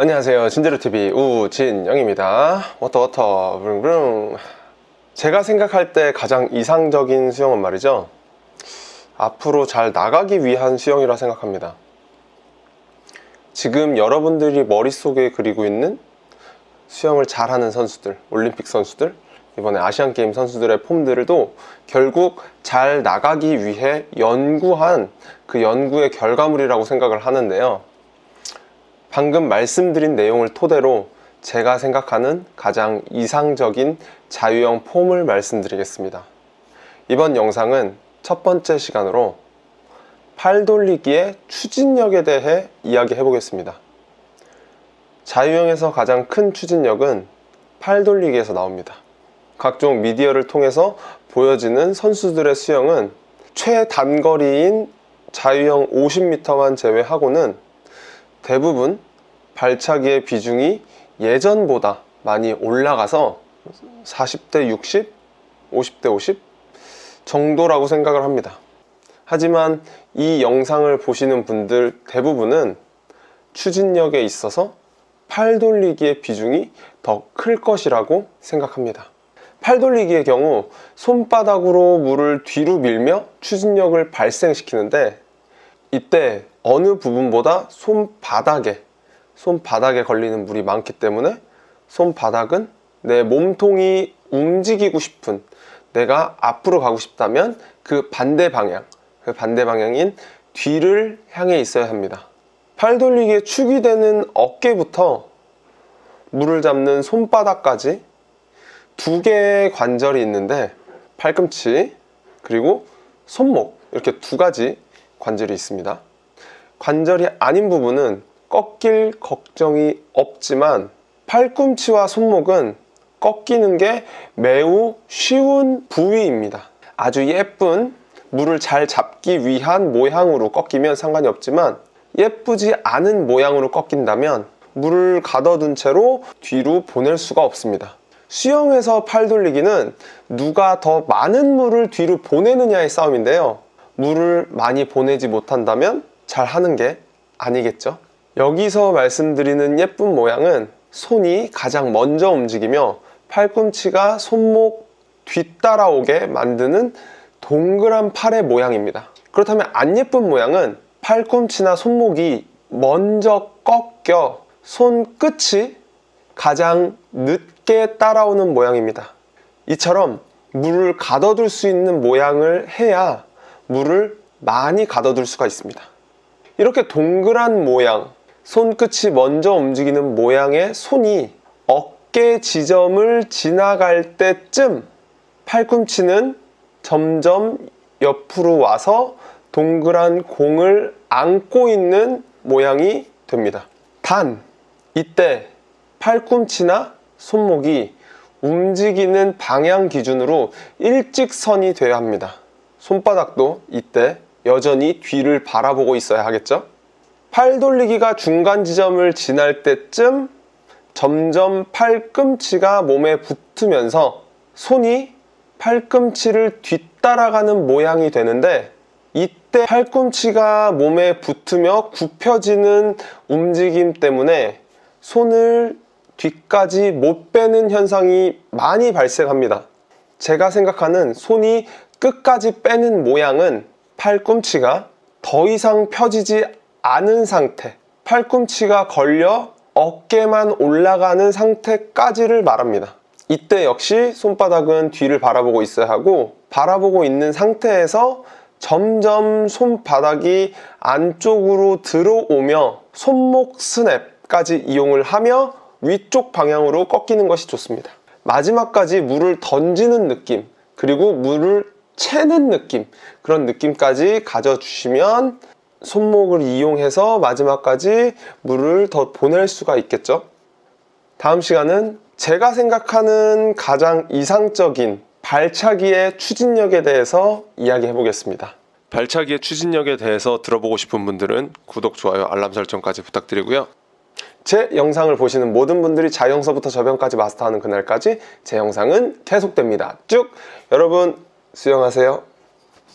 안녕하세요. 진제로TV 우진영입니다. 워터 브릉브릉. 제가 생각할 때 가장 이상적인 수영은 말이죠, 앞으로 잘 나가기 위한 수영이라 생각합니다. 지금 여러분들이 머릿속에 그리고 있는 수영을 잘하는 선수들, 올림픽 선수들, 이번에 아시안게임 선수들의 폼들도 결국 잘 나가기 위해 연구한 그 연구의 결과물이라고 생각을 하는데요, 방금 말씀드린 내용을 토대로 제가 생각하는 가장 이상적인 자유형 폼을 말씀드리겠습니다. 이번 영상은 첫 번째 시간으로 팔 돌리기의 추진력에 대해 이야기해 보겠습니다. 자유형에서 가장 큰 추진력은 팔 돌리기에서 나옵니다. 각종 미디어를 통해서 보여지는 선수들의 수영은 최단거리인 자유형 50m만 제외하고는 대부분 발차기의 비중이 예전보다 많이 올라가서 40대 60, 50대 50 정도라고 생각을 합니다. 하지만 이 영상을 보시는 분들 대부분은 추진력에 있어서 팔 돌리기의 비중이 더 클 것이라고 생각합니다. 팔 돌리기의 경우 손바닥으로 물을 뒤로 밀며 추진력을 발생시키는데, 이때 어느 부분보다 손바닥에 걸리는 물이 많기 때문에 손바닥은 내 몸통이 움직이고 싶은, 내가 앞으로 가고 싶다면 그 반대 방향인 뒤를 향해 있어야 합니다. 팔 돌리기에 축이 되는 어깨부터 물을 잡는 손바닥까지 두 개의 관절이 있는데, 팔꿈치 그리고 손목, 이렇게 두 가지 관절이 있습니다. 관절이 아닌 부분은 꺾일 걱정이 없지만 팔꿈치와 손목은 꺾이는 게 매우 쉬운 부위입니다. 아주 예쁜 물을 잘 잡기 위한 모양으로 꺾이면 상관이 없지만, 예쁘지 않은 모양으로 꺾인다면 물을 가둬둔 채로 뒤로 보낼 수가 없습니다. 수영에서 팔 돌리기는 누가 더 많은 물을 뒤로 보내느냐의 싸움인데요, 물을 많이 보내지 못한다면 잘 하는 게 아니겠죠. 여기서 말씀드리는 예쁜 모양은 손이 가장 먼저 움직이며 팔꿈치가 손목 뒤따라오게 만드는 동그란 팔의 모양입니다. 그렇다면 안 예쁜 모양은 팔꿈치나 손목이 먼저 꺾여 손끝이 가장 늦게 따라오는 모양입니다. 이처럼 물을 가둬둘 수 있는 모양을 해야 물을 많이 가둬둘 수가 있습니다. 이렇게 동그란 모양, 손끝이 먼저 움직이는 모양의 손이 어깨 지점을 지나갈 때쯤 팔꿈치는 점점 옆으로 와서 동그란 공을 안고 있는 모양이 됩니다. 단, 이때 팔꿈치나 손목이 움직이는 방향 기준으로 일직선이 되어야 합니다. 손바닥도 이때 여전히 뒤를 바라보고 있어야 하겠죠. 팔 돌리기가 중간 지점을 지날 때쯤 점점 팔꿈치가 몸에 붙으면서 손이 팔꿈치를 뒤따라가는 모양이 되는데, 이때 팔꿈치가 몸에 붙으며 굽혀지는 움직임 때문에 손을 뒤까지 못 빼는 현상이 많이 발생합니다. 제가 생각하는 손이 끝까지 빼는 모양은 팔꿈치가 더 이상 펴지지 않은 상태, 팔꿈치가 걸려 어깨만 올라가는 상태까지를 말합니다. 이때 역시 손바닥은 뒤를 바라보고 있어야 하고, 바라보고 있는 상태에서 점점 손바닥이 안쪽으로 들어오며 손목 스냅까지 이용을 하며 위쪽 방향으로 꺾이는 것이 좋습니다. 마지막까지 물을 던지는 느낌, 그리고 물을 채는 느낌, 그런 느낌까지 가져주시면 손목을 이용해서 마지막까지 물을 더 보낼 수가 있겠죠. 다음 시간은 제가 생각하는 가장 이상적인 발차기의 추진력에 대해서 이야기해 보겠습니다. 발차기의 추진력에 대해서 들어보고 싶은 분들은 구독, 좋아요, 알람 설정까지 부탁드리고요. 제 영상을 보시는 모든 분들이 자유형서부터 저병까지 마스터하는 그날까지 제 영상은 계속됩니다. 쭉! 여러분 수영하세요.